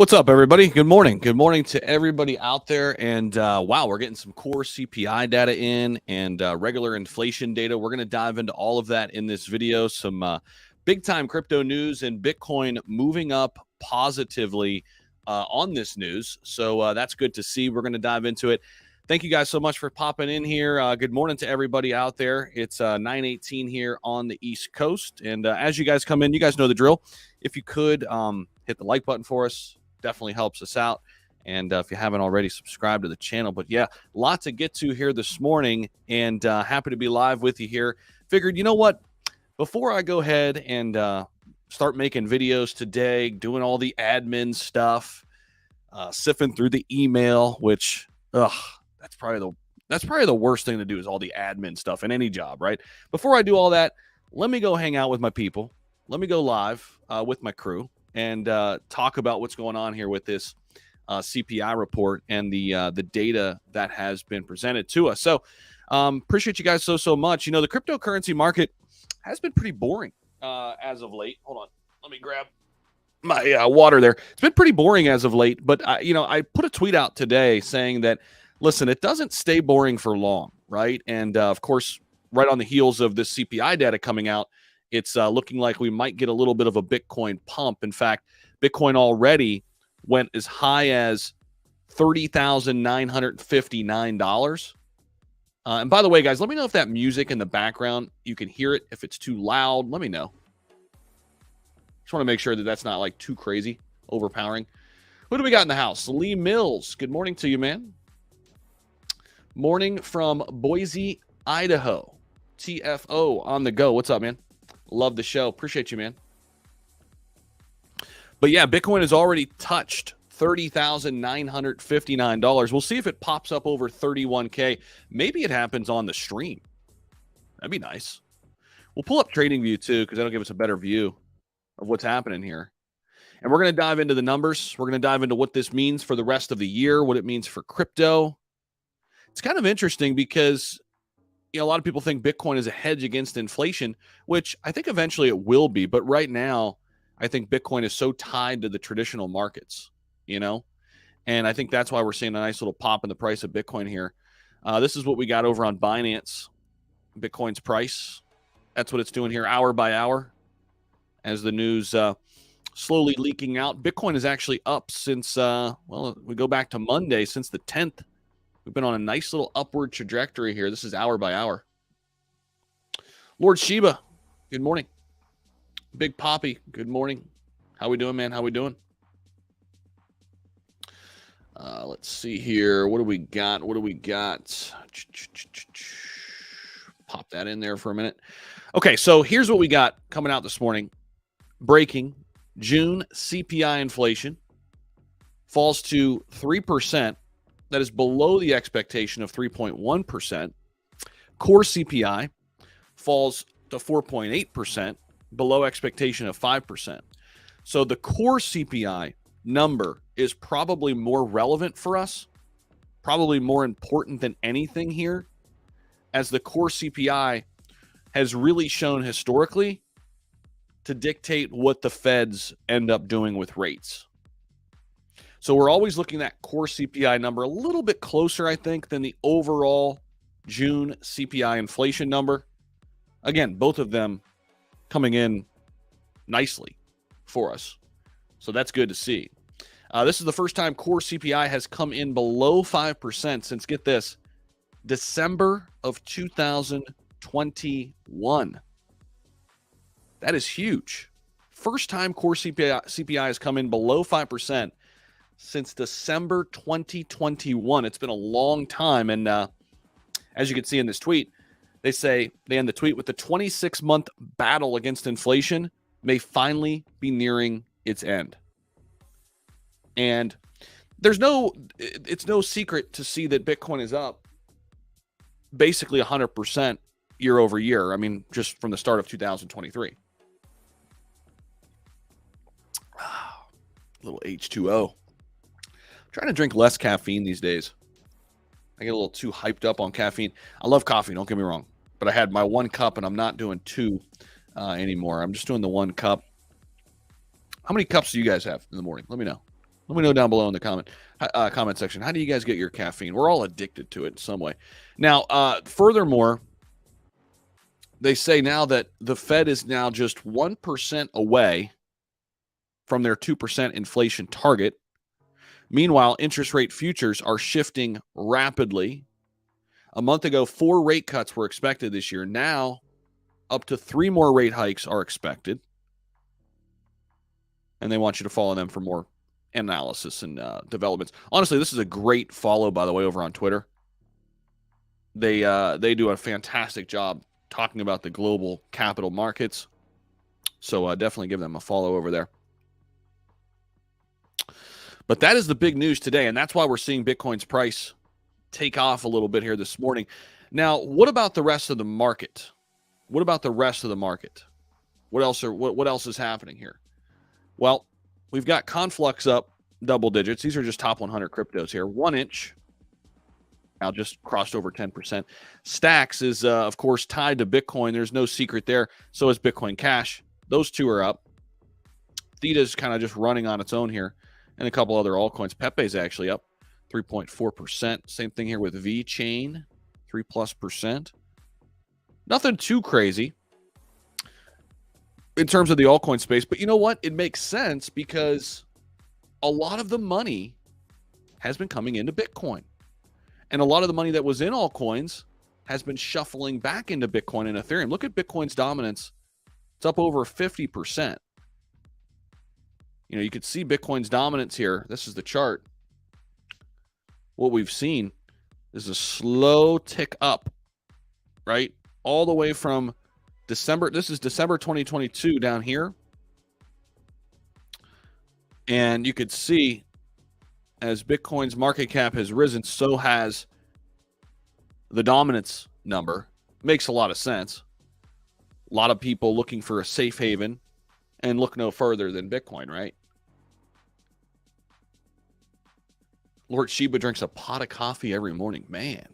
What's up, everybody? Good morning. Good morning to everybody out there. And wow, we're getting some core CPI data in and regular inflation data. We're going to dive into all of that in this video. Some big time crypto news and Bitcoin moving up positively on this news. So that's good to see. We're going to dive into it. Thank you guys so much for popping in here. Good morning to everybody out there. It's 9:18 here on the East Coast. And as you guys come in, you guys know the drill. If you could hit the like button for us, definitely helps us out. And if you haven't already, subscribe to the channel. But yeah, a lot to get to here this morning, and happy to be live with you here. Figured, you know what? Before I go ahead and start making videos today, doing all the admin stuff, sifting through the email, which that's probably the worst thing to do is all the admin stuff in any job, right? Before I do all that, let me go hang out with my people. Let me go live with my crew and talk about what's going on here with this CPI report and the data that has been presented to us. So appreciate you guys so much. You know, the cryptocurrency market has been pretty boring as of late. Hold on. Let me grab my water there. It's been pretty boring as of late, but I put a tweet out today saying that, listen, it doesn't stay boring for long, right? And of course, right on the heels of this CPI data coming out, it's looking like we might get a little bit of a Bitcoin pump. In fact, Bitcoin already went as high as $30,959. And by the way, guys, let me know if that music in the background, you can hear it. If it's too loud, let me know. Just want to make sure that that's not like too crazy, overpowering. Who do we got in the house? Lee Mills. Good morning to you, man. Morning from Boise, Idaho. TFO on the go. What's up, man? Love the show. Appreciate you, man. But yeah, Bitcoin has already touched $30,959. We'll see if it pops up over 31K. Maybe it happens on the stream. That'd be nice. We'll pull up TradingView too, because that'll give us a better view of what's happening here. And we're going to dive into the numbers. We're going to dive into what this means for the rest of the year, what it means for crypto. It's kind of interesting because a lot of people think Bitcoin is a hedge against inflation, which I think eventually it will be. But right now, I think Bitcoin is so tied to the traditional markets, and I think that's why we're seeing a nice little pop in the price of Bitcoin here. This is what we got over on Binance, Bitcoin's price. That's what it's doing here hour by hour as the news slowly leaking out. Bitcoin is actually up since, we go back to Monday, since the 10th. We've been on a nice little upward trajectory here. This is hour by hour. Lord Shiba, good morning. Big Poppy, good morning. How we doing, man? How we doing? Let's see here. What do we got? Pop that in there for a minute. Okay, so here's what we got coming out this morning. Breaking June CPI inflation falls to 3%. That is below the expectation of 3.1%. Core CPI falls to 4.8%, below expectation of 5%. So the core CPI number is probably more relevant for us, probably more important than anything here, as the core CPI has really shown historically to dictate what the feds end up doing with rates. So we're always looking at core CPI number a little bit closer, I think, than the overall June CPI inflation number. Again, both of them coming in nicely for us. So that's good to see. This is the first time core CPI has come in below 5% since, get this, December of 2021. That is huge. First time core CPI has come in below 5% since December 2021. It's been a long time. And as you can see in this tweet, they end the tweet with the 26-month battle against inflation may finally be nearing its end. And it's no secret to see that Bitcoin is up basically 100% year over year. I mean, just from the start of 2023. Little H2O. Trying to drink less caffeine these days. I get a little too hyped up on caffeine. I love coffee, don't get me wrong. But I had my 1 cup, and I'm not doing 2 anymore. I'm just doing the 1 cup. How many cups do you guys have in the morning? Let me know. Let me know down below in the comment section. How do you guys get your caffeine? We're all addicted to it in some way. Now, furthermore, they say now that the Fed is now just 1% away from their 2% inflation target. Meanwhile, interest rate futures are shifting rapidly. A month ago, 4 rate cuts were expected this year. Now, up to 3 more rate hikes are expected. And they want you to follow them for more analysis and developments. Honestly, this is a great follow, by the way, over on Twitter. They do a fantastic job talking about the global capital markets. So definitely give them a follow over there. But that is the big news today, and that's why we're seeing Bitcoin's price take off a little bit here this morning. Now, what about the rest of the market? What about the rest of the market? What else is happening here? Well, we've got Conflux up double digits. These are just top 100 cryptos here. 1 inch now just crossed over 10%. Stacks is, of course, tied to Bitcoin. There's no secret there. So is Bitcoin Cash. Those two are up. Theta's kind of just running on its own here. And a couple other altcoins. Pepe's actually up 3.4%. Same thing here with VeChain, 3+%. Nothing too crazy in terms of the altcoin space. But you know what? It makes sense because a lot of the money has been coming into Bitcoin. And a lot of the money that was in altcoins has been shuffling back into Bitcoin and Ethereum. Look at Bitcoin's dominance. It's up over 50%. You know, you could see Bitcoin's dominance here. This is the chart. What we've seen is a slow tick up, right? All the way from December. This is December 2022 down here. And you could see as Bitcoin's market cap has risen, so has the dominance number. Makes a lot of sense. A lot of people looking for a safe haven and look no further than Bitcoin, right? Lord Shiba drinks a pot of coffee every morning. Man,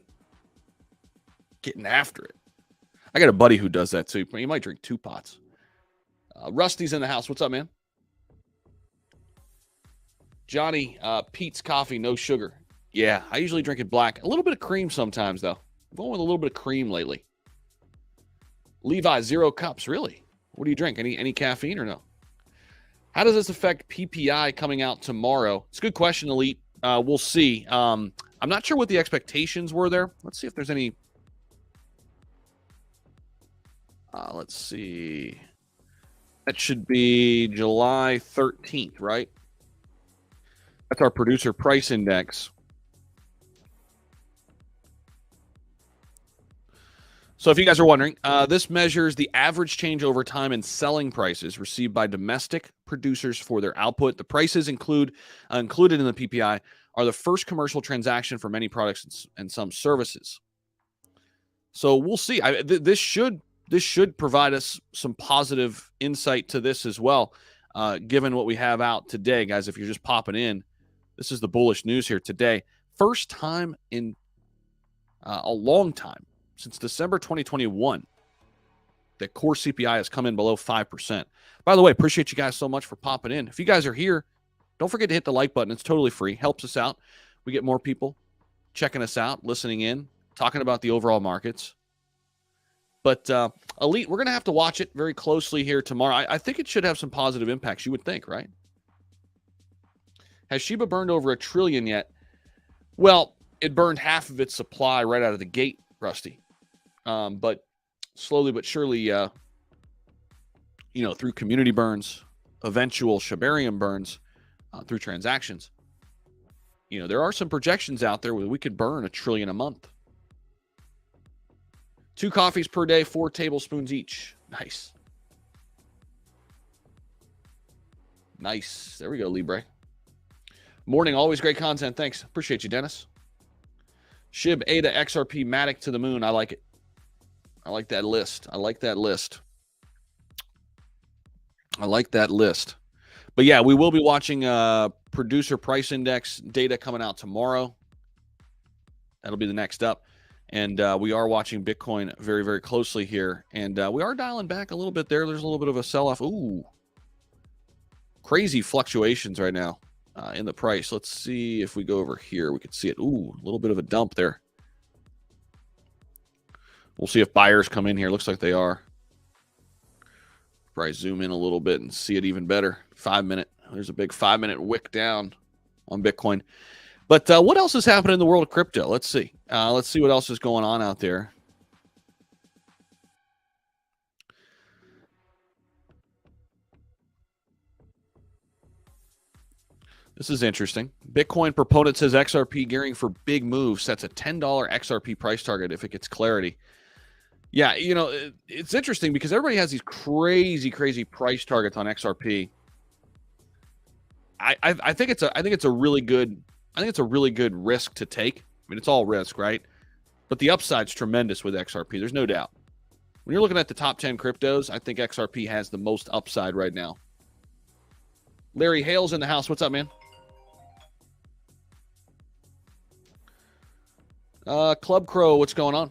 getting after it. I got a buddy who does that too. He might drink 2 pots. Rusty's in the house. What's up, man? Johnny, Pete's coffee, no sugar. Yeah, I usually drink it black. A little bit of cream sometimes, though. I'm going with a little bit of cream lately. Levi, 0 cups. Really? What do you drink? Any caffeine or no? How does this affect PPI coming out tomorrow? It's a good question, Elite. We'll see. I'm not sure what the expectations were there. Let's see if there's any. Let's see. That should be July 13th, right? That's our producer price index. So if you guys are wondering, this measures the average change over time in selling prices received by domestic producers for their output. The prices included in the PPI are the first commercial transaction for many products and some services. So we'll see. This should provide us some positive insight to this as well, given what we have out today, guys. If you're just popping in, this is the bullish news here today. First time in a long time, since December 2021, that core CPI has come in below 5%. By the way, appreciate you guys so much for popping in. If you guys are here, don't forget to hit the like button. It's totally free. Helps us out. We get more people checking us out, listening in, talking about the overall markets. But Elite, we're going to have to watch it very closely here tomorrow. I think it should have some positive impacts, you would think, right? Has Shiba burned over $1 trillion yet? Well, it burned half of its supply right out of the gate, Rusty. But slowly but surely, through community burns, eventual Shibarium burns, through transactions, there are some projections out there where we could burn $1 trillion a month. 2 coffees per day, 4 tablespoons each. Nice. Nice. There we go, Libre. Morning, always great content. Thanks. Appreciate you, Dennis. Shib, ADA, XRP, Matic to the moon. I like it. I like that list. I like that list. But yeah, we will be watching producer price index data coming out tomorrow. That'll be the next up. And we are watching Bitcoin very, very closely here. And we are dialing back a little bit there. There's a little bit of a sell-off. Ooh. Crazy fluctuations right now. in the price. Let's see if we go over here. We can see it. Ooh, a little bit of a dump there. We'll see if buyers come in here. Looks like they are. Probably zoom in a little bit and see it even better. 5 minute. There's a big 5 minute wick down on Bitcoin. But what else is happening in the world of crypto? Let's see. Let's see what else is going on out there. This is interesting. Bitcoin proponent says XRP gearing for big move, sets a $10 XRP price target if it gets clarity. Yeah, you know, it's interesting because everybody has these crazy price targets on XRP. I think it's a really good risk to take. I mean, it's all risk, right? But the upside's tremendous with XRP. There's no doubt. When you're looking at the top 10 cryptos, I think XRP has the most upside right now. Larry Hale's in the house. What's up, man? Club Crow, what's going on?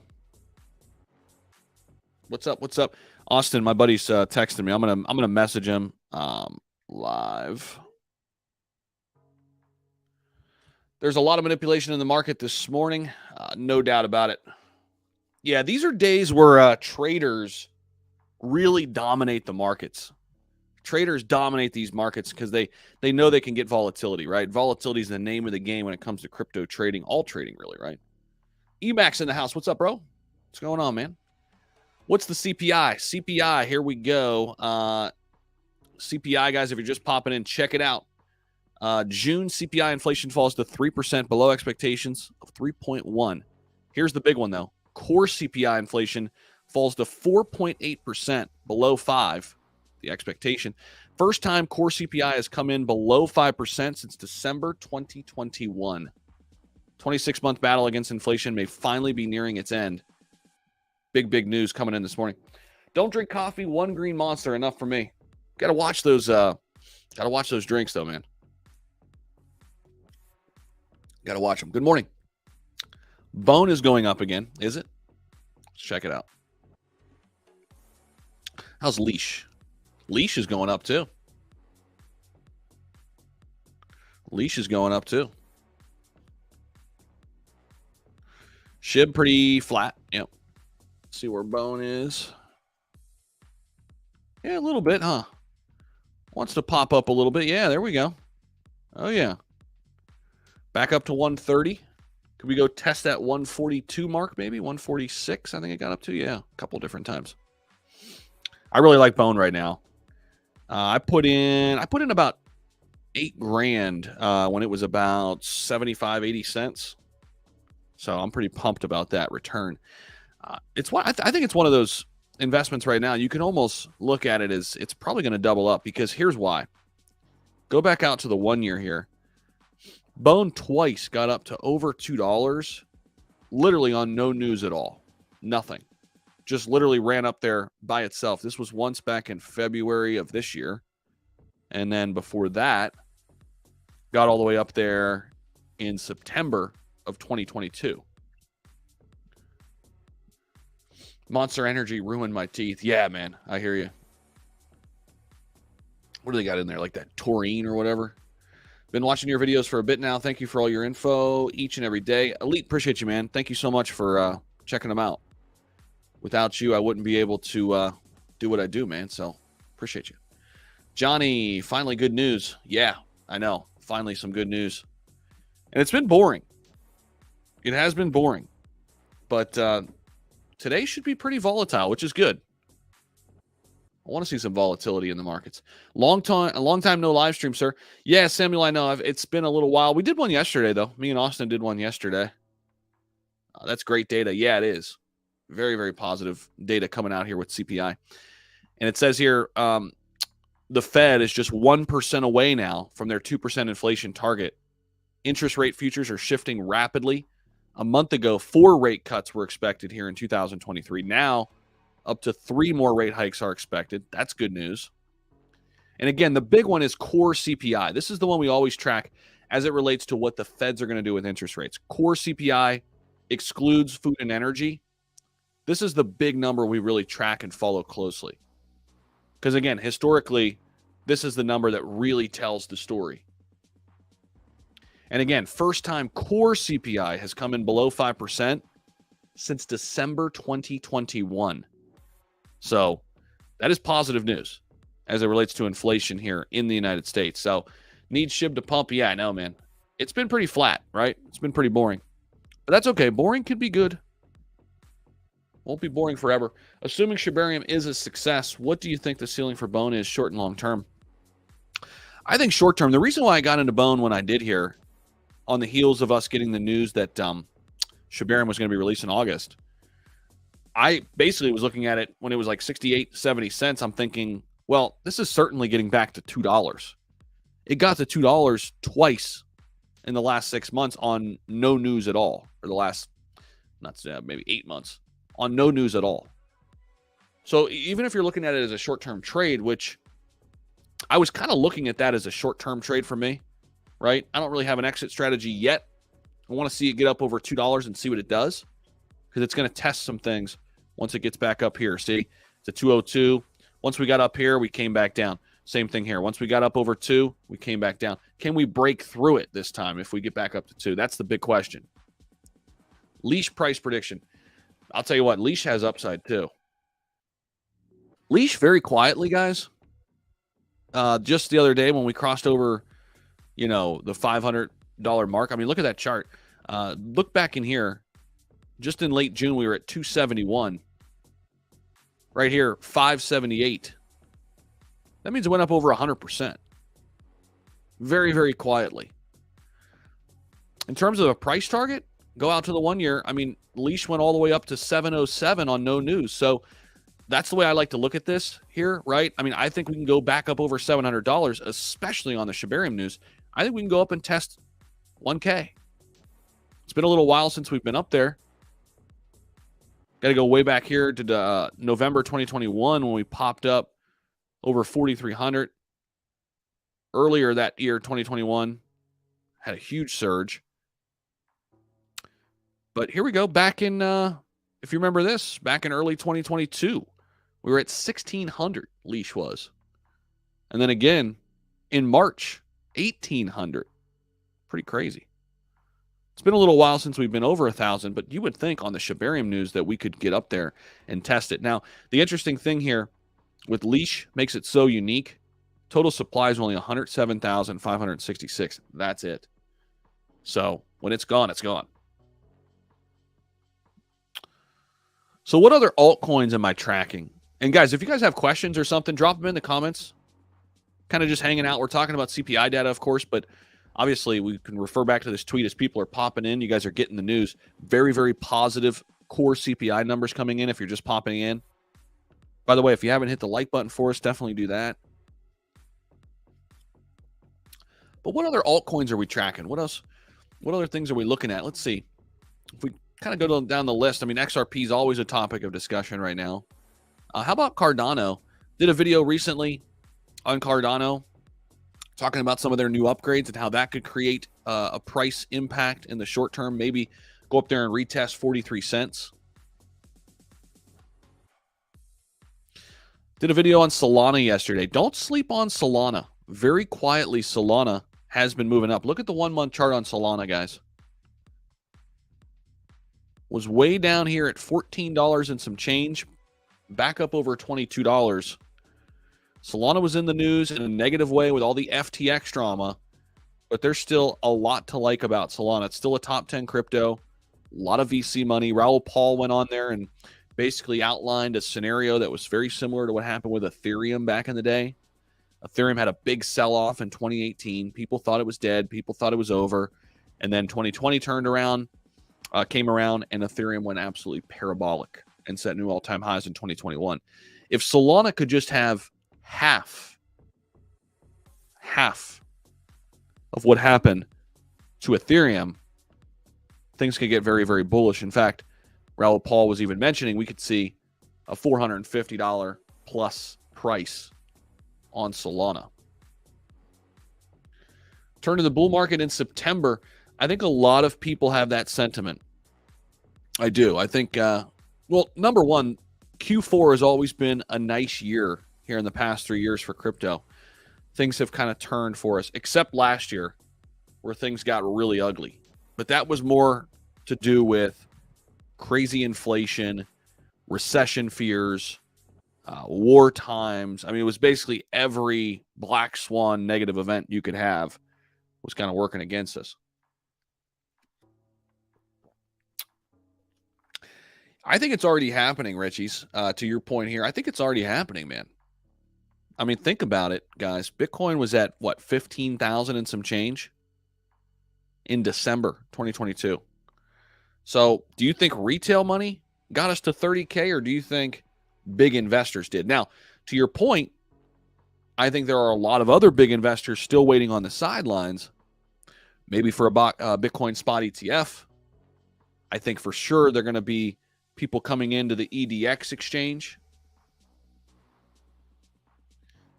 What's up? Austin, my buddy's texting me. I'm gonna message him live. There's a lot of manipulation in the market this morning, no doubt about it. Yeah, these are days where traders really dominate the markets. Traders dominate these markets because they know they can get volatility, right? Volatility is the name of the game when it comes to crypto trading, all trading really, right? Emax in the house. What's up, bro? What's going on, man? What's the CPI? CPI, here we go. CPI, guys, if you're just popping in, check it out. June CPI inflation falls to 3%, below expectations of 3.1. Here's the big one, though. Core CPI inflation falls to 4.8%, below 5, the expectation. First time core CPI has come in below 5% since December 2021. 26-month battle against inflation may finally be nearing its end. Big news coming in this morning. Don't drink coffee. One green monster, enough for me. Gotta watch those drinks, though, man. Gotta watch them. Good morning. Bone is going up again, is it? Let's check it out. How's Leash? Leash is going up too. Leash is going up too. Shib pretty flat. Yep. See where Bone is. Yeah, a little bit, huh? Wants to pop up a little bit. Yeah, there we go. Oh, yeah. Back up to 130. Could we go test that 142 mark, maybe? 146, I think it got up to. Yeah, a couple different times. I really like Bone right now. I put in about $8,000 when it was about 75, 80 cents. So I'm pretty pumped about that return. I think it's one of those investments right now. You can almost look at it as it's probably going to double up, because here's why. Go back out to the 1 year here. Bone twice got up to over $2, literally on no news at all. Nothing. Just literally ran up there by itself. This was once back in February of this year. And then before that, got all the way up there in September of 2022. Monster Energy ruined my teeth. Yeah, man. I hear you. What do they got in there? Like that taurine or whatever? Been watching your videos for a bit now. Thank you for all your info each and every day. Elite, appreciate you, man. Thank you so much for checking them out. Without you, I wouldn't be able to do what I do, man. So appreciate you. Johnny, finally good news. Yeah, I know. Finally some good news. And it's been boring. It has been boring. But today should be pretty volatile, which is good. I want to see some volatility in the markets. A long time no live stream, sir. Yeah, Samuel, I know. It's been a little while. We did one yesterday, though. Me and Austin did one yesterday. That's great data. Yeah, it is. Very, very positive data coming out here with CPI. And it says here the Fed is just 1% away now from their 2% inflation target. Interest rate futures are shifting rapidly. A month ago, 4 rate cuts were expected here in 2023. Now, up to 3 more rate hikes are expected. That's good news. And again, the big one is core CPI. This is the one we always track as it relates to what the Feds are going to do with interest rates. Core CPI excludes food and energy. This is the big number we really track and follow closely. Because again, historically, this is the number that really tells the story. And again, first time core CPI has come in below 5% since December 2021. So that is positive news as it relates to inflation here in the United States. So need SHIB to pump? Yeah, I know, man. It's been pretty flat, right? It's been pretty boring. But that's okay. Boring could be good. Won't be boring forever. Assuming Shibarium is a success, what do you think the ceiling for Bone is short and long term? I think short term, the reason why I got into Bone when I did here, on the heels of us getting the news that Shibarium was going to be released in August, I basically was looking at it when it was like 68, 70 cents. I'm thinking, well, this is certainly getting back to $2. It got to $2 twice in the last 6 months on no news at all, or the last, maybe 8 months on no news at all. So even if you're looking at it as a short-term trade, which I was kind of looking at that as a short-term trade for me, right? I don't really have an exit strategy yet. I want to see it get up over $2 and see what it does, because it's going to test some things once it gets back up here. See, it's a 202. Once we got up here, we came back down. Same thing here. Once we got up over 2, we came back down. Can we break through it this time if we get back up to 2? That's the big question. Leash price prediction. I'll tell you what, Leash has upside too. Leash very quietly, guys. Just the other day when we crossed over, the $500 mark. I mean, look at that chart. Look back in here. Just in late June, we were at 271. Right here, 578. That means it went up over 100%. Very, very quietly. In terms of a price target, go out to the 1 year. I mean, Leash went all the way up to 707 on no news. So that's the way I like to look at this here, right? I mean, I think we can go back up over $700, especially on the Shibarium news. I think we can go up and test 1K. It's been a little while since we've been up there. Got to go way back here to November 2021 when we popped up over 4,300. Earlier that year, 2021, had a huge surge. But here we go. Back in, if you remember this, back in early 2022, we were at 1,600, Leash was. And then again, in March, 1,800. Pretty crazy. It's been a little while since we've been over 1,000, but you would think on the Shibarium news that we could get up there and test it. Now, the interesting thing here with Leash makes it so unique. Total supply is only 107,566. That's it. So when it's gone, it's gone. So what other altcoins am I tracking? And guys, if you guys have questions or something, drop them in the comments. Kind of just hanging out. We're talking about CPI data, of course, but obviously we can refer back to this tweet as people are popping in. You guys are getting the news. Very, very positive core CPI numbers coming in if you're just popping in. By the way, if you haven't hit the like button for us, definitely do that. But what other altcoins are we tracking? What else? What other things are we looking at? Let's see. If we kind of go down the list, I mean, XRP is always a topic of discussion right now. How about Cardano? Did a video recently on Cardano talking about some of their new upgrades and how that could create a price impact in the short term. Maybe go up there and retest 43 cents. Did a video on Solana yesterday. Don't sleep on Solana. Very quietly, Solana has been moving up. Look at the 1 month chart on Solana, guys. Was way down here at $14 and some change. Back up over $22. Solana was in the news in a negative way with all the FTX drama, but there's still a lot to like about Solana. It's still a top 10 crypto, a lot of VC money. Raoul Pal went on there and basically outlined a scenario that was very similar to what happened with Ethereum back in the day. Ethereum had a big sell-off in 2018. People thought it was dead. People thought it was over. And then 2020 came around, and Ethereum went absolutely parabolic and set new all-time highs in 2021. If Solana could just have half of what happened to Ethereum, things could get very, very bullish. In fact, Raoul Pal was even mentioning we could see a $450 plus price on Solana. Turn to the bull market in September. I think a lot of people have that sentiment. I do. I think, well, number one, Q4 has always been a nice year here in the past 3 years for crypto. Things have kind of turned for us, except last year. where things got really ugly. But that was more to do with crazy inflation, recession fears, war times. I mean, it was basically every black swan negative event you could have was kind of working against us. I think it's already happening, Richie's. To your point here, I think it's already happening, man. I mean, think about it, guys. Bitcoin was at, what, 15,000 and some change in December 2022. So do you think retail money got us to 30K, or do you think big investors did? Now, to your point, I think there are a lot of other big investors still waiting on the sidelines, maybe for a Bitcoin spot ETF. I think for sure they're going to be people coming into the EDX exchange.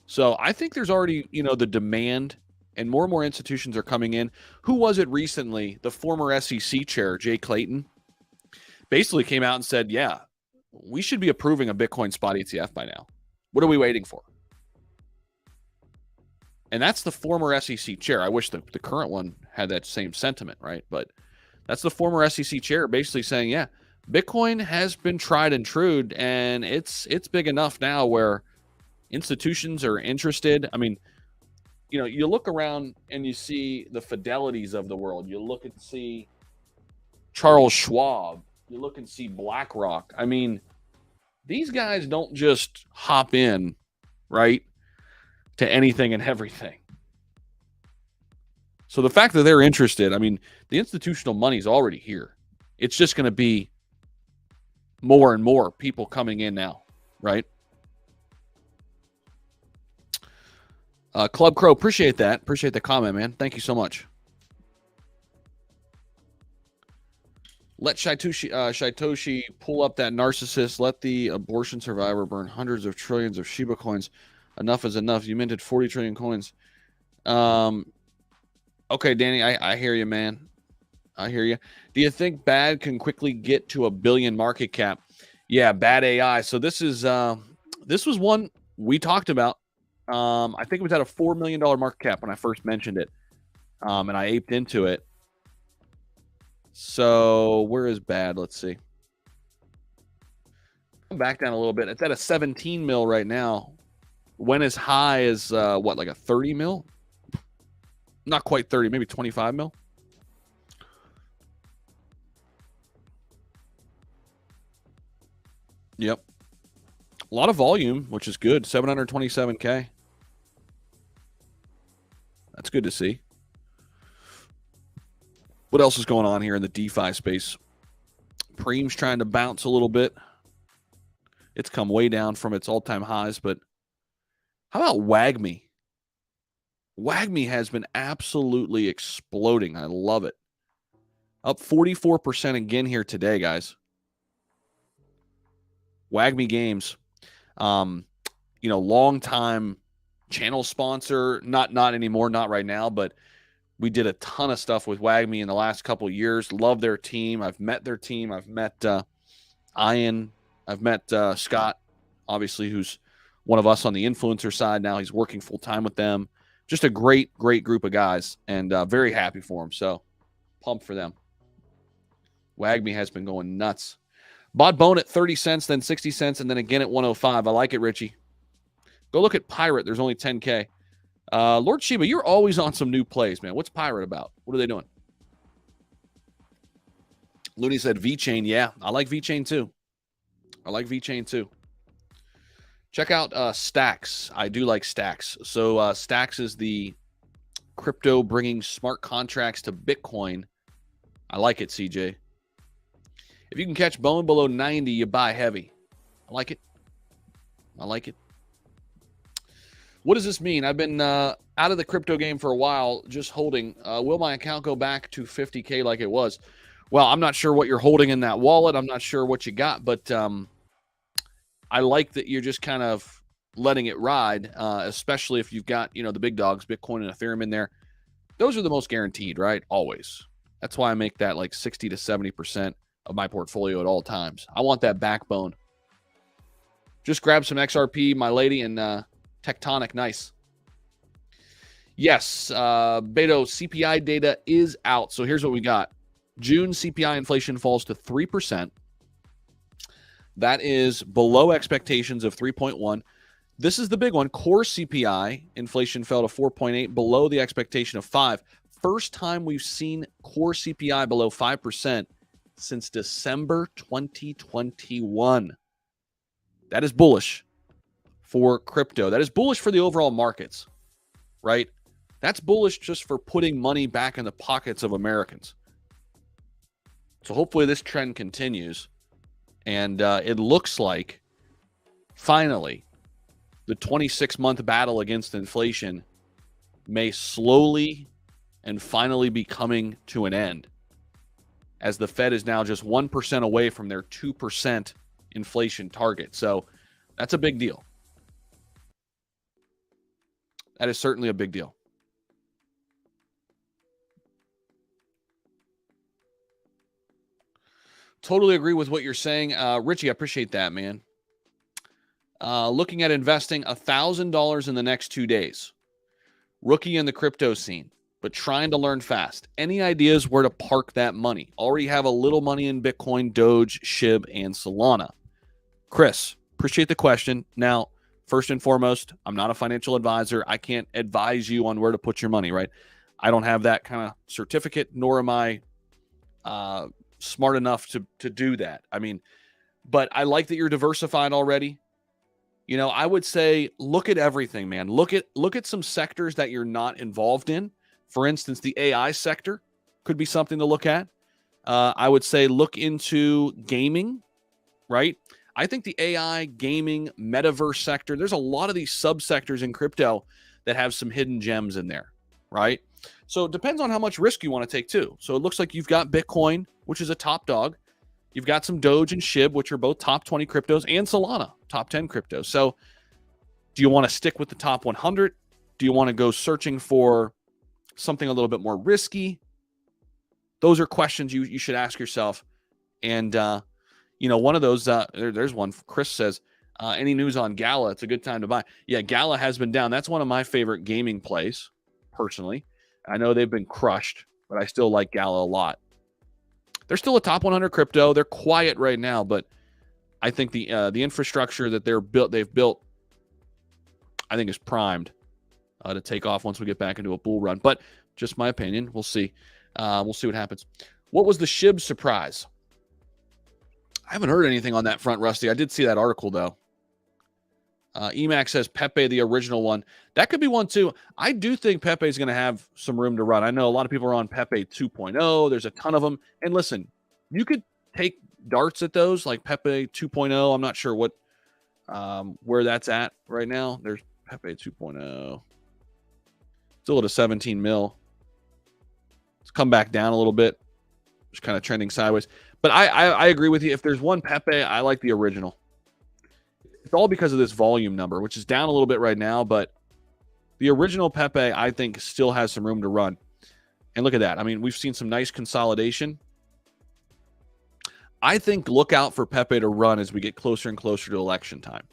So I think there's already, the demand, and more institutions are coming in. Who was it recently? The former SEC chair, Jay Clayton, basically came out and said, yeah, we should be approving a Bitcoin spot ETF by now. What are we waiting for? And that's the former SEC chair. I wish the current one had that same sentiment, right? But that's the former SEC chair basically saying, yeah, Bitcoin has been tried and true, and it's big enough now where institutions are interested. I mean, you look around and you see the Fidelities of the world. You look and see Charles Schwab. You look and see BlackRock. I mean, these guys don't just hop in, right, to anything and everything. So the fact that they're interested, I mean, the institutional money is already here. It's just going to be more and more people coming in now, right? Club Crow, appreciate that. Appreciate the comment, man. Thank you so much. Let Shaitoshi pull up that narcissist. Let the abortion survivor burn hundreds of trillions of Shiba coins. Enough is enough. You minted 40 trillion coins. Okay, Danny, I hear you, man. I hear you. Do you think BAD can quickly get to $1 billion market cap? Yeah, BAD AI. So this was one we talked about. I think it was at a $4 million market cap when I first mentioned it, and I aped into it. So where is BAD? Let's see. Come back down a little bit. It's at a 17 mil right now. Went as high as like a 30 mil? Not quite 30, maybe 25 mil. Yep. A lot of volume, which is good. 727K. That's good to see. What else is going on here in the DeFi space? Preem's trying to bounce a little bit. It's come way down from its all-time highs, but how about WAGMI? WAGMI has been absolutely exploding. I love it. Up 44% again here today, guys. WAGMI Games, long-time channel sponsor. Not anymore, not right now, but we did a ton of stuff with WAGMI in the last couple of years. Love their team. I've met their team. I've met Ian. I've met Scott, obviously, who's one of us on the influencer side now. He's working full-time with them. Just a great group of guys, and very happy for them. So pumped for them. WAGMI has been going nuts. Bought Bone at 30 cents, then 60 cents, and then again at 105. I like it, Richie. Go look at Pirate. There's only 10K. Lord Shiba, you're always on some new plays, man. What's Pirate about? What are they doing? Looney said VeChain. Yeah, I like VeChain too. Check out Stacks. I do like Stacks. So Stacks is the crypto bringing smart contracts to Bitcoin. I like it, CJ. If you can catch Bone below 90, you buy heavy. I like it. What does this mean? I've been out of the crypto game for a while, just holding. Will my account go back to 50K like it was? Well, I'm not sure what you're holding in that wallet. I'm not sure what you got, but I like that you're just kind of letting it ride, especially if you've got, the big dogs, Bitcoin and Ethereum in there. Those are the most guaranteed, right? Always. That's why I make that like 60 to 70% of my portfolio at all times. I want that backbone. Just grab some XRP, my lady, and Tectonic. Nice. Yes, Beto, CPI data is out. So here's what we got. June CPI inflation falls to 3%. That is below expectations of 3.1. This is the big one. Core CPI inflation fell to 4.8, below the expectation of 5. First time we've seen core CPI below 5% since December 2021. That is bullish for crypto. That is bullish for the overall markets, right? That's bullish just for putting money back in the pockets of Americans. So hopefully this trend continues. And it looks like, finally, the 26-month battle against inflation may slowly and finally be coming to an end, as the Fed is now just 1% away from their 2% inflation target. So that's a big deal. That is certainly a big deal. Totally agree with what you're saying. Richie, I appreciate that, man. Looking at investing $1,000 in the next 2 days. Rookie in the crypto scene, but trying to learn fast. Any ideas where to park that money? Already have a little money in Bitcoin, Doge, SHIB, and Solana. Chris, appreciate the question. Now, first and foremost, I'm not a financial advisor. I can't advise you on where to put your money, right? I don't have that kind of certificate, nor am I smart enough to do that. I mean, but I like that you're diversified already. You know, I would say look at everything, man. Look at some sectors that you're not involved in. For instance, the AI sector could be something to look at. I would say look into gaming, right? I think the AI, gaming, metaverse sector, there's a lot of these subsectors in crypto that have some hidden gems in there, right? So it depends on how much risk you want to take too. So it looks like you've got Bitcoin, which is a top dog. You've got some Doge and SHIB, which are both top 20 cryptos, and Solana, top 10 cryptos. So do you want to stick with the top 100? Do you want to go searching for something a little bit more risky? Those are questions you should ask yourself. And, you know, one of those, there's one. Chris says, any news on Gala? It's a good time to buy. Yeah, Gala has been down. That's one of my favorite gaming plays, personally. I know they've been crushed, but I still like Gala a lot. They're still a top 100 crypto. They're quiet right now, but I think the infrastructure that they've built, I think is primed to take off once we get back into a bull run. But just my opinion. We'll see. We'll see what happens. What was the SHIB surprise? I haven't heard anything on that front, Rusty. I did see that article, though. Emac says Pepe, the original one. That could be one, too. I do think Pepe is going to have some room to run. I know a lot of people are on Pepe 2.0. There's a ton of them. And listen, you could take darts at those, like Pepe 2.0. I'm not sure what where that's at right now. There's Pepe 2.0. Still at a 17 mil. It's come back down a little bit. Just kind of trending sideways. But I agree with you. If there's one Pepe, I like the original. It's all because of this volume number, which is down a little bit right now. But the original Pepe, I think, still has some room to run. And look at that. I mean, we've seen some nice consolidation. I think look out for Pepe to run as we get closer and closer to election time.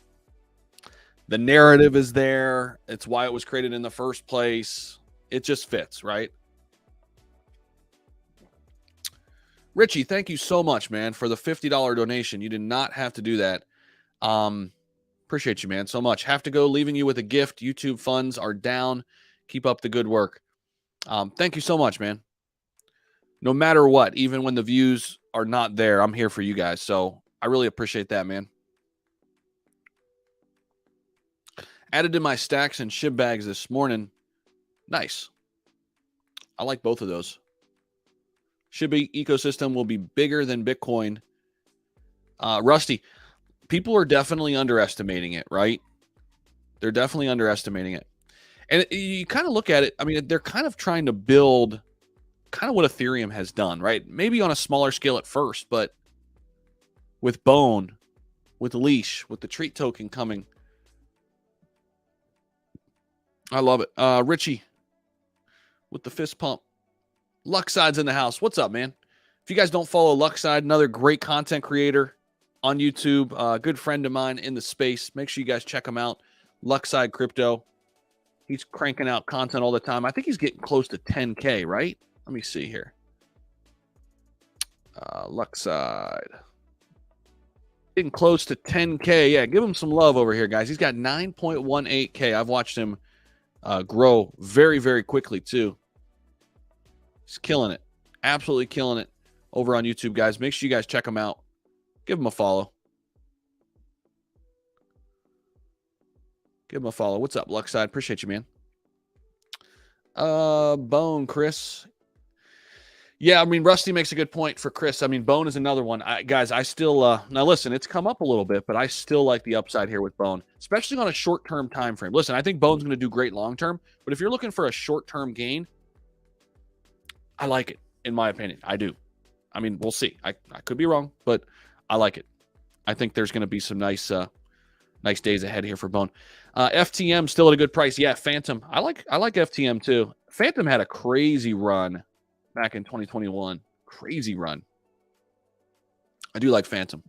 The narrative is there. It's why it was created in the first place. It just fits, right? Richie, thank you so much, man, for the $50 donation. You did not have to do that. Appreciate you, man, so much. Have to go, leaving you with a gift. YouTube funds are down. Keep up the good work. Thank you so much, man. No matter what, even when the views are not there, I'm here for you guys. So I really appreciate that, man. Added to my stacks and SHIB bags this morning. Nice. I like both of those. SHIB ecosystem will be bigger than Bitcoin. Rusty, people are definitely underestimating it, right? They're definitely underestimating it. And you kind of look at it, I mean, they're kind of trying to build kind of what Ethereum has done, right? Maybe on a smaller scale at first, but with Bone, with Leash, with the Treat token coming. I love it. Richie, with the fist pump. Luckside's in the house. What's up, man? If you guys don't follow Luckside, another great content creator on YouTube, a good friend of mine in the space, make sure you guys check him out. Luckside Crypto. He's cranking out content all the time. I think he's getting close to 10K, right? Let me see here. Luxide. Getting close to 10K. Yeah, give him some love over here, guys. He's got 9.18K. I've watched him grow very, very quickly, too. He's killing it. Absolutely killing it over on YouTube, guys. Make sure you guys check him out. Give him a follow. Give him a follow. What's up, Luxide? Appreciate you, man. Bone, Chris. Yeah, I mean, Rusty makes a good point for Chris. I mean, Bone is another one. Guys, I still, now listen, it's come up a little bit, but I still like the upside here with Bone, especially on a short-term time frame. Listen, I think Bone's going to do great long-term, but if you're looking for a short-term gain, I like it, in my opinion. I do. I mean, we'll see. I could be wrong, but I like it. I think there's going to be some nice days ahead here for Bone. FTM still at a good price. Yeah, Phantom. I like FTM too. Phantom had a crazy run back in 2021. Crazy run. I do like Phantom.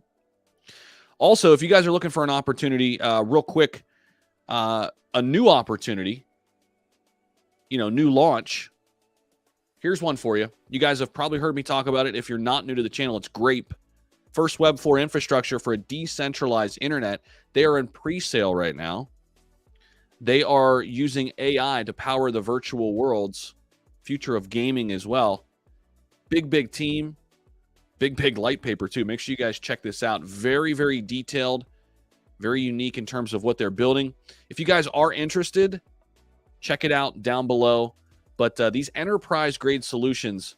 Also, if you guys are looking for an opportunity, real quick, a new opportunity, new launch. Here's one for you. You guys have probably heard me talk about it. If you're not new to the channel, it's Grape. First Web4 infrastructure for a decentralized internet. They are in pre-sale right now. They are using AI to power the virtual worlds. Future of gaming as well. Big team. Big light paper too. Make sure you guys check this out. Very, very detailed. Very unique in terms of what they're building. If you guys are interested, check it out down below. But these enterprise-grade solutions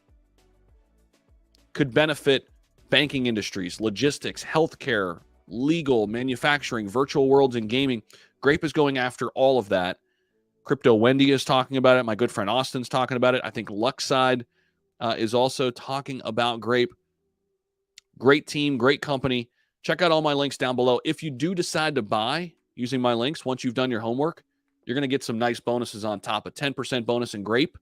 could benefit banking industries, logistics, healthcare, legal, manufacturing, virtual worlds, and gaming. Grape is going after all of that. Crypto Wendy is talking about it. My good friend Austin's talking about it. I think Luxide is also talking about Grape. Great team, great company. Check out all my links down below. If you do decide to buy using my links, once you've done your homework, you're going to get some nice bonuses on top. A 10% bonus in Grape.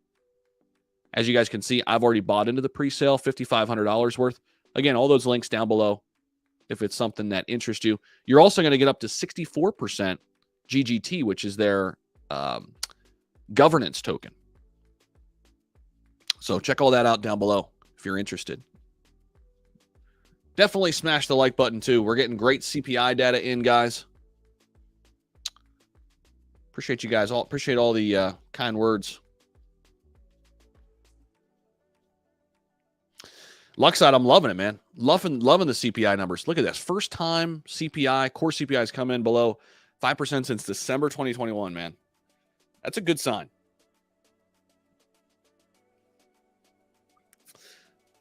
As you guys can see, I've already bought into the pre-sale, $5,500 worth. Again, all those links down below if it's something that interests you. You're also going to get up to 64% GGT, which is their governance token. So check all that out down below if you're interested. Definitely smash the like button too. We're getting great CPI data in, guys. Appreciate you guys all. Appreciate all the kind words. Luxide, I'm loving it, man. Loving the CPI numbers. Look at this. First time CPI, core CPI has come in below 5% since December 2021, man. That's a good sign.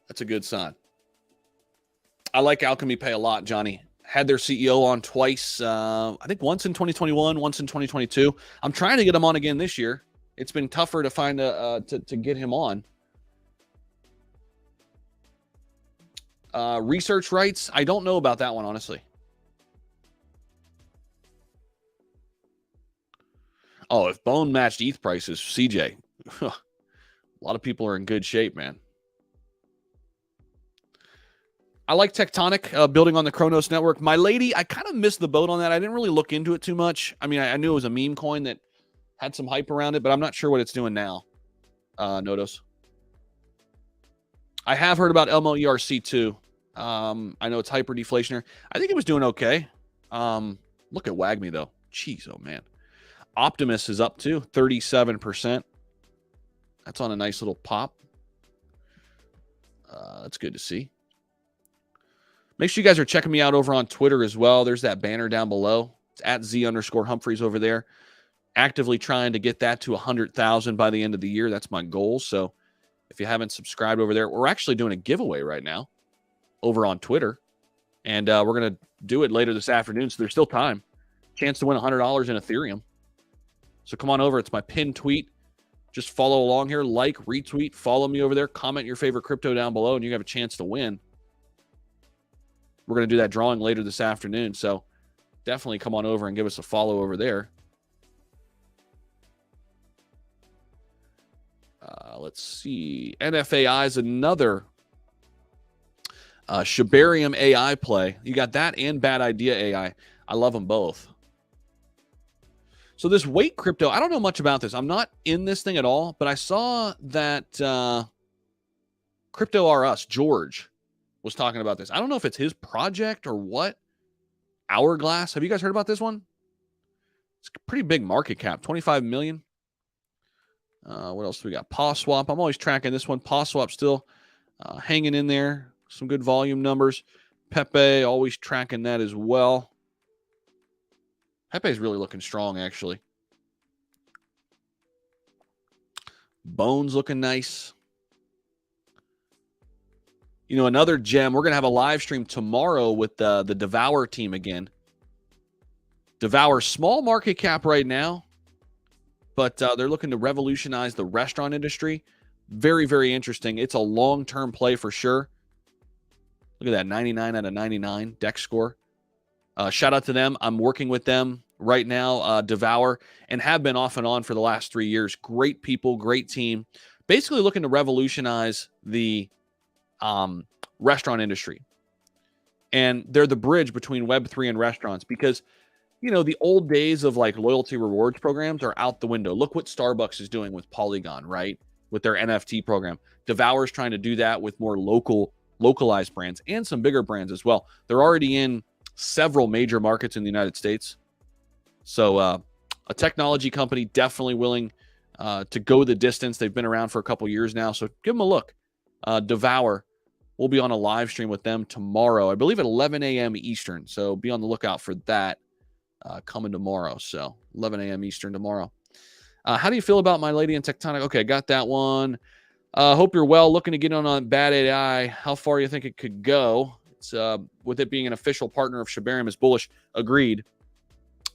That's a good sign. I like Alchemy Pay a lot, Johnny. Had their CEO on twice. I think once in 2021, once in 2022. I'm trying to get him on again this year. It's been tougher to find to get him on. Research rights. I don't know about that one, honestly. Oh, if Bone matched ETH prices, CJ, a lot of people are in good shape, man. I like Tectonic, building on the Kronos network. My lady, I kind of missed the boat on that. I didn't really look into it too much. I mean, I knew it was a meme coin that had some hype around it, but I'm not sure what it's doing now. Notos. I have heard about Elmo ERC too. I know it's hyper deflationary. I think it was doing okay. Look at WAGMI though. Jeez, oh man. Optimus is up too, 37%. That's on a nice little pop. That's good to see. Make sure you guys are checking me out over on Twitter as well. There's that banner down below. It's at @Z_Humphreys over there. Actively trying to get that to 100,000 by the end of the year. That's my goal. So if you haven't subscribed over there, we're actually doing a giveaway right now over on Twitter. And we're going to do it later this afternoon. So there's still time. Chance to win $100 in Ethereum. So come on over. It's my pinned tweet. Just follow along here. Like, retweet, follow me over there. Comment your favorite crypto down below, and you have a chance to win. We're going to do that drawing later this afternoon. So definitely come on over and give us a follow over there. Let's see. NFAI is another Shibarium AI play. You got that and Bad Idea AI. I love them both. So this Wait crypto, I don't know much about this. I'm not in this thing at all, but I saw that Crypto R Us, George, was talking about this. I don't know if it's his project or what. Hourglass. Have you guys heard about this one? It's a pretty big market cap, 25 million. What else do we got? Paw Swap. I'm always tracking this one. Paw Swap still hanging in there. Some good volume numbers. Pepe, always tracking that as well. Pepe's really looking strong, actually. Bones looking nice. You know, another gem. We're going to have a live stream tomorrow with the Devour team again. Devour, small market cap right now, but they're looking to revolutionize the restaurant industry. Very, very interesting. It's a long-term play for sure. Look at that, 99 out of 99 deck score. Shout out to them. I'm working with them right now, Devour, and have been off and on for the last 3 years. Great people, great team. Basically looking to revolutionize the restaurant industry. And they're the bridge between Web3 and restaurants because, you know, the old days of like loyalty rewards programs are out the window. Look what Starbucks is doing with Polygon, right? With their NFT program. Devour's trying to do that with more localized brands and some bigger brands as well. They're already in several major markets in the United States. So a technology company definitely willing to go the distance. They've been around for a couple years now. So give them a look. Devour. We'll be on a live stream with them tomorrow, I believe at 11 a.m. Eastern. So be on the lookout for that coming tomorrow. So 11 a.m. Eastern tomorrow. How do you feel about My Lady in Tectonic? Okay, got that one. Hope you're well. Looking to get on Bad AI. How far do you think it could go? It's with it being an official partner of Shibarium is bullish. Agreed.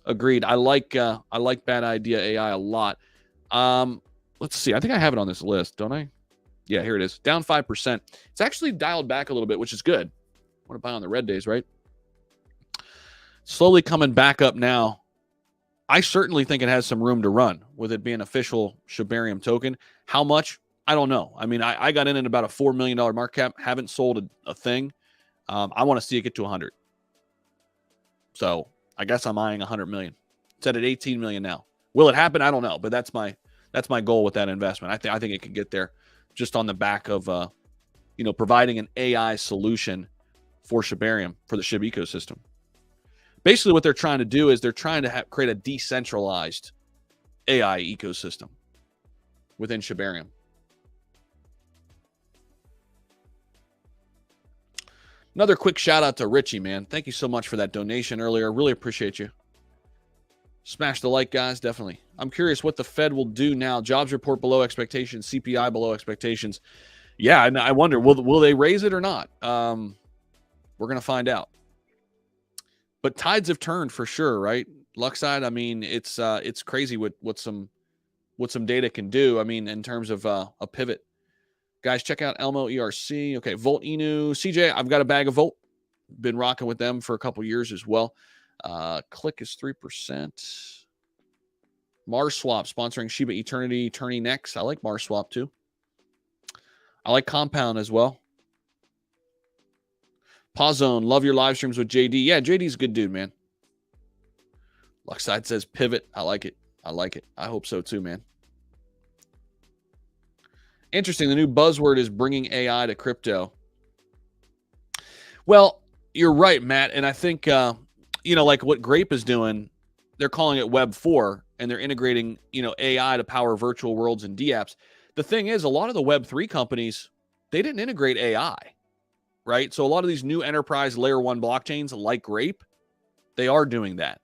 I like Bad Idea AI a lot. Let's see. I think I have it on this list, don't I? Yeah, here it is. Down 5%. It's actually dialed back a little bit, which is good. I want to buy on the red days, right? Slowly coming back up now. I certainly think it has some room to run with it being official Shibarium token. How much? I don't know. I mean, I got in at about a $4 million market cap. Haven't sold a thing. I want to see it get to 100. So I guess I'm eyeing 100 million. It's at 18 million now. Will it happen? I don't know, but that's my goal with that investment. I think it could get there just on the back of providing an AI solution for Shibarium, for the SHIB ecosystem. Basically, what they're trying to do is they're trying to create a decentralized AI ecosystem within Shibarium. Another quick shout out to Richie, man. Thank you so much for that donation earlier. Really appreciate you. Smash the like, guys, definitely. I'm curious what the Fed will do now. Jobs report below expectations, CPI below expectations. Yeah, and I wonder, will they raise it or not? We're going to find out. But tides have turned for sure, right? Luckside, I mean, it's crazy what some data can do. I mean, in terms of a pivot. Guys, check out Elmo ERC. Okay, Volt Inu. CJ, I've got a bag of Volt. Been rocking with them for a couple years as well. Click is 3%. Mars Swap sponsoring Shiba Eternity Turning next. I like Mars Swap too. I like Compound as well. Pawzone, love your live streams with JD. Yeah, JD's a good dude, man. Luckside says pivot. I like it. I hope so too, man. Interesting. The new buzzword is bringing AI to crypto. Well, you're right, Matt. And I think, like what Grape is doing, they're calling it Web 4, and they're integrating, AI to power virtual worlds and dApps. The thing is, a lot of the Web 3 companies, they didn't integrate AI, right? So a lot of these new enterprise layer 1 blockchains like Grape, they are doing that.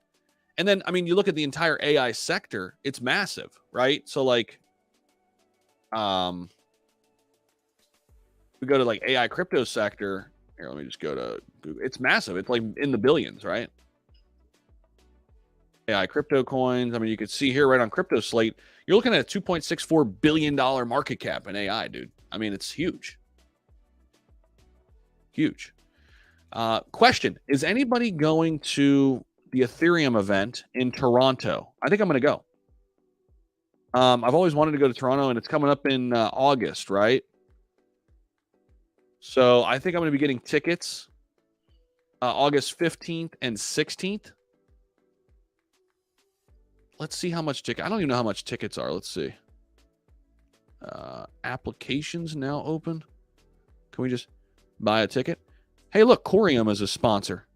And then, I mean, you look at the entire AI sector, it's massive, right? So like, we go to like AI crypto sector. Here, let me just go to Google. It's massive. It's like in the billions, right? AI crypto coins. I mean, you can see here right on Crypto Slate, you're looking at a $2.64 billion market cap in AI, dude. I mean, it's huge. Huge. Question, is anybody going to the Ethereum event in Toronto? I think I'm going to go. I've always wanted to go to Toronto, and it's coming up in August, right? So I think I'm going to be getting tickets August 15th and 16th. let's see how much ticket. I don't even know how much tickets are. Let's see. Applications now open. Can we just buy a ticket? Hey, look, Corium is a sponsor.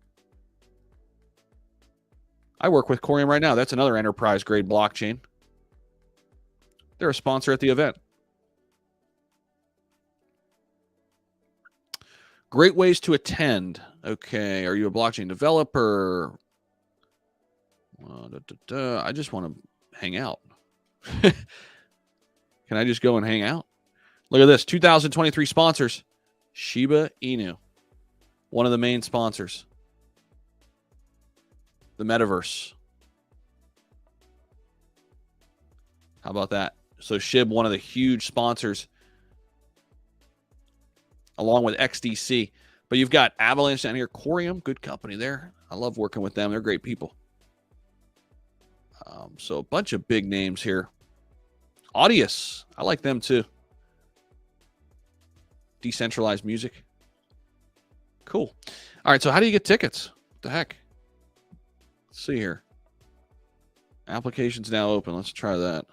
I work with Corium right now. That's another enterprise grade blockchain. They're a sponsor at the event. Great ways to attend. Okay, are you a blockchain developer? I just want to hang out. Can I just go and hang out? Look at this. 2023 sponsors. Shiba Inu. One of the main sponsors. The metaverse. How about that? So SHIB, one of the huge sponsors, along with XDC. But you've got Avalanche down here. Corium, good company there. I love working with them. They're great people. So a bunch of big names here. Audius, I like them too. Decentralized music. Cool. All right, so how do you get tickets? What the heck? Let's see here. Applications now open. Let's try that.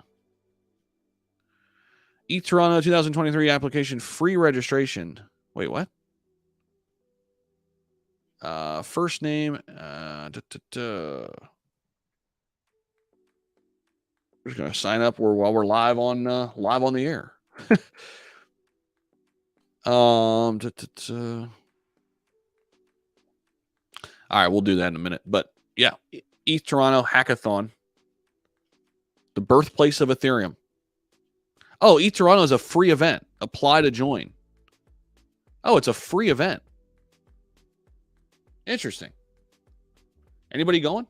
eToronto 2023 application free registration. Wait, what? First name. We're just gonna sign up while we're live on the air. All right, we'll do that in a minute. But yeah, eToronto Hackathon, the birthplace of Ethereum. Oh, eToronto is a free event. Apply to join. Oh, it's a free event. Interesting. Anybody going?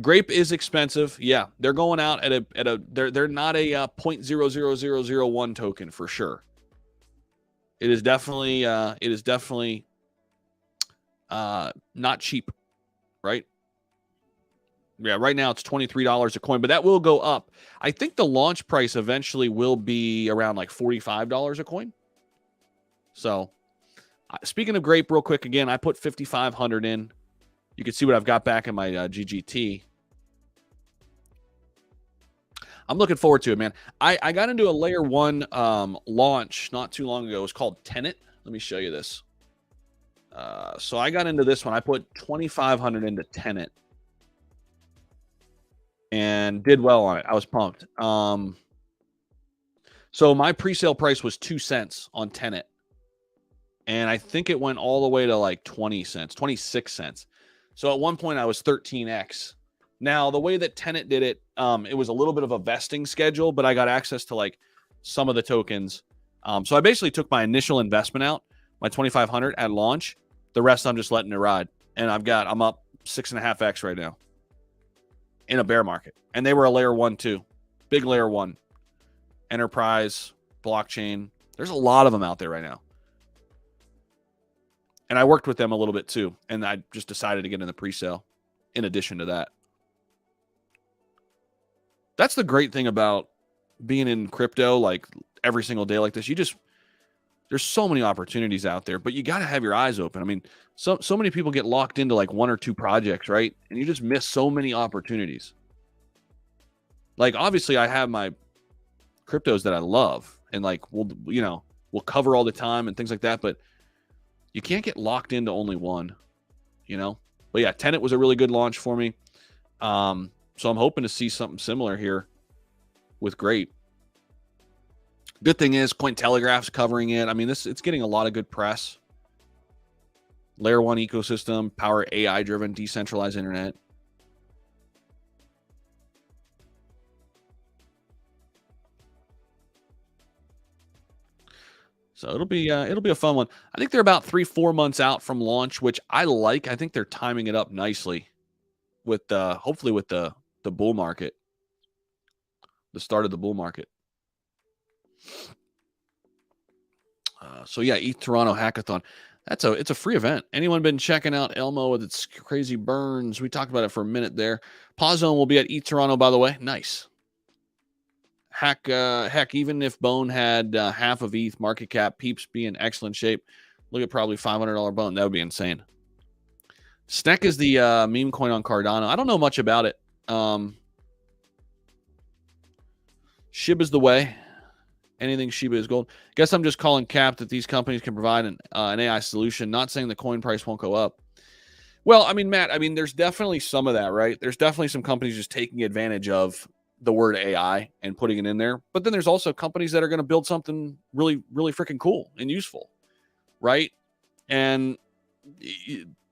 Grape is expensive. Yeah, they're going out at a they're not a 0.00001 token for sure. It is definitely not cheap, right? Yeah, right now it's $23 a coin, but that will go up. I think the launch price eventually will be around like $45 a coin. So, speaking of Grape, real quick again, I put 5,500 in. You can see what I've got back in my GGT. I'm looking forward to it, man. I got into a layer 1 launch not too long ago. It was called Tenet. Let me show you this. So I got into this one. I put 2,500 into Tenet and did well on it. I was pumped. So my pre-sale price was 2 cents on Tenet. And I think it went all the way to like 20 cents, 26 cents. So at one point I was 13x. Now, the way that Tenet did it, it was a little bit of a vesting schedule, but I got access to like some of the tokens. So I basically took my initial investment out, my 2,500 at launch. The rest I'm just letting it ride. And I'm up 6.5x right now in a bear market. And they were a layer 1 too. Big layer 1. Enterprise, blockchain. There's a lot of them out there right now. And I worked with them a little bit too. And I just decided to get in the pre-sale in addition to that. That's the great thing about being in crypto, like every single day like this. There's so many opportunities out there, but you got to have your eyes open. I mean, so many people get locked into like 1 or 2 projects, right? And you just miss so many opportunities. Like, obviously I have my cryptos that I love and like, we'll cover all the time and things like that, but you can't get locked into only one, But yeah, Tenet was a really good launch for me. So I'm hoping to see something similar here with Grape. Good thing is Cointelegraph's covering it. I mean, it's getting a lot of good press. Layer 1 ecosystem, power AI-driven decentralized internet. So it'll be a fun one. I think they're about 3-4 months out from launch, which I like. I think they're timing it up nicely with hopefully with the bull market, the start of the bull market. So yeah, eToronto Hackathon. It's a free event. Anyone been checking out Elmo with its crazy burns? We talked about it for a minute there. Pause Zone will be at eToronto, by the way. Nice. Heck, even if Bone had half of ETH market cap, Peeps be in excellent shape. Look at probably $500 Bone. That would be insane. SNEC is the meme coin on Cardano. I don't know much about it. Shiba's the way. Anything Shiba is gold. Guess I'm just calling cap that these companies can provide an AI solution. Not saying the coin price won't go up. Well, I mean, Matt, there's definitely some of that, right? There's definitely some companies just taking advantage of the word AI and putting it in there. But then there's also companies that are going to build something really, really freaking cool and useful, right? And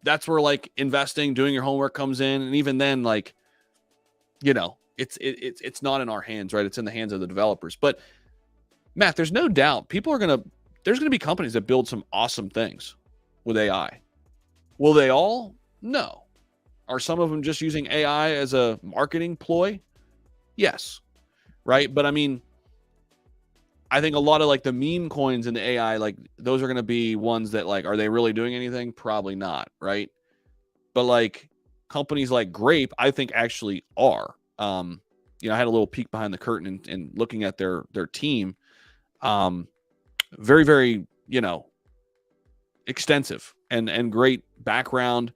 that's where like investing, doing your homework comes in. And even then, like, it's not in our hands, right? It's in the hands of the developers. But Matt, there's no doubt there's going to be companies that build some awesome things with AI. Will they all? No. Are some of them just using AI as a marketing ploy? Yes. Right. But I think a lot of like the meme coins in the AI, like those are going to be ones that like, are they really doing anything? Probably not. Right. But like companies like Grape, I think actually are. I had a little peek behind the curtain and looking at their team. Very, very, extensive and great background.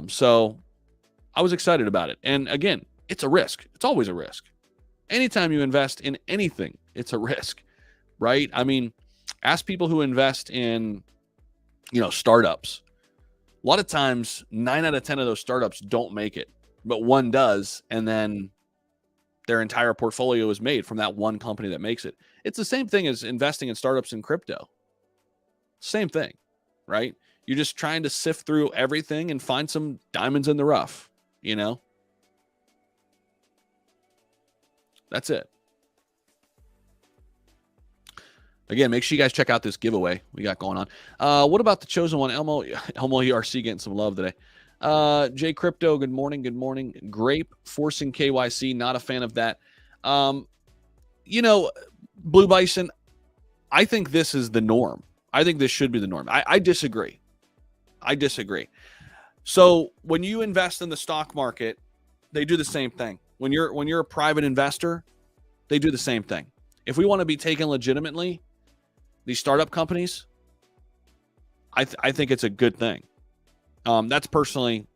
So I was excited about it. And again, it's a risk. It's always a risk. Anytime you invest in anything, it's a risk, right? Ask people who invest in, startups. A lot of times, 9 out of 10 of those startups don't make it, but one does. And then their entire portfolio is made from that one company that makes it. It's the same thing as investing in startups in crypto. Same thing, right? You're just trying to sift through everything and find some diamonds in the rough, That's it. Again, make sure you guys check out this giveaway we got going on. What about the chosen one? Elmo ERC getting some love today. Jay Crypto, good morning. Good morning. Grape forcing KYC. Not a fan of that. Blue Bison, I think this is the norm. I think this should be the norm. I disagree. So when you invest in the stock market, they do the same thing. When you're a private investor, they do the same thing. If we want to be taken legitimately, these startup companies, I think it's a good thing. That's personally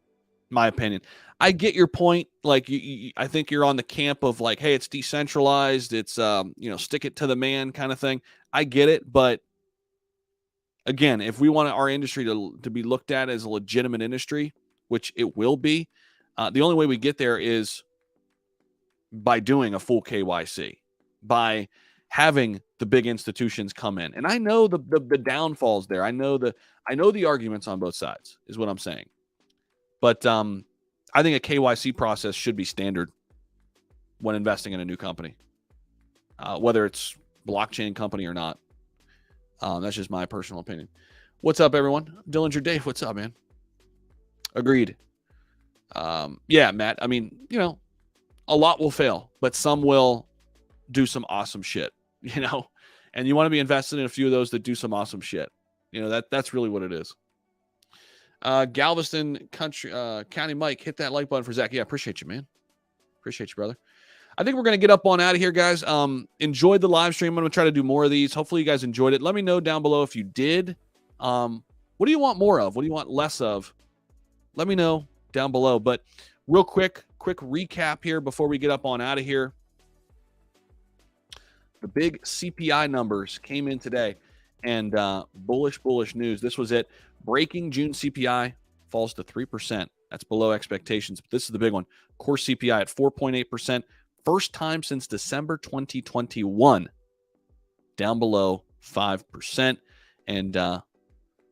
my opinion. I get your point. Like, I think you're on the camp of like, hey, it's decentralized. It's, stick it to the man kind of thing. I get it. But again, if we want our industry to be looked at as a legitimate industry, which it will be, the only way we get there is by doing a full KYC, by having the big institutions come in. And I know the downfalls there. I know the arguments on both sides is what I'm saying. But I think a KYC process should be standard when investing in a new company, whether it's blockchain company or not. That's just my personal opinion. What's up, everyone? Dillinger Dave, what's up, man? Agreed. Yeah, Matt, a lot will fail, but some will do some awesome shit, and you want to be invested in a few of those that do some awesome shit. That's really what it is. Galveston County Mike, hit that like button for Zach. Yeah, appreciate you, man. Appreciate you, brother. I think we're going to get up on out of here, guys. Enjoyed the live stream. I'm going to try to do more of these. Hopefully you guys enjoyed it. Let me know down below if you did. What do you want more of? What do you want less of? Let me know down below. But real quick recap here before we get up on out of here. The big CPI numbers came in today, and bullish news. This was it. Breaking June CPI falls to 3%. That's below expectations. But this is the big one. Core CPI at 4.8%. First time since December 2021. Down below 5%. And there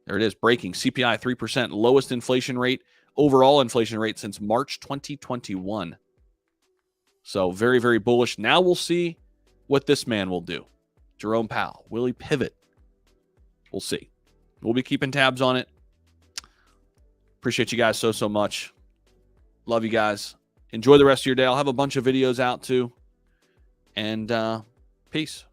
it is. Breaking CPI 3%. Lowest inflation rate. Overall inflation rate since March 2021. So very, very bullish. Now we'll see what this man will do. Jerome Powell. Will he pivot? We'll see. We'll be keeping tabs on it. Appreciate you guys so much. Love you guys. Enjoy the rest of your day. I'll have a bunch of videos out too. And peace.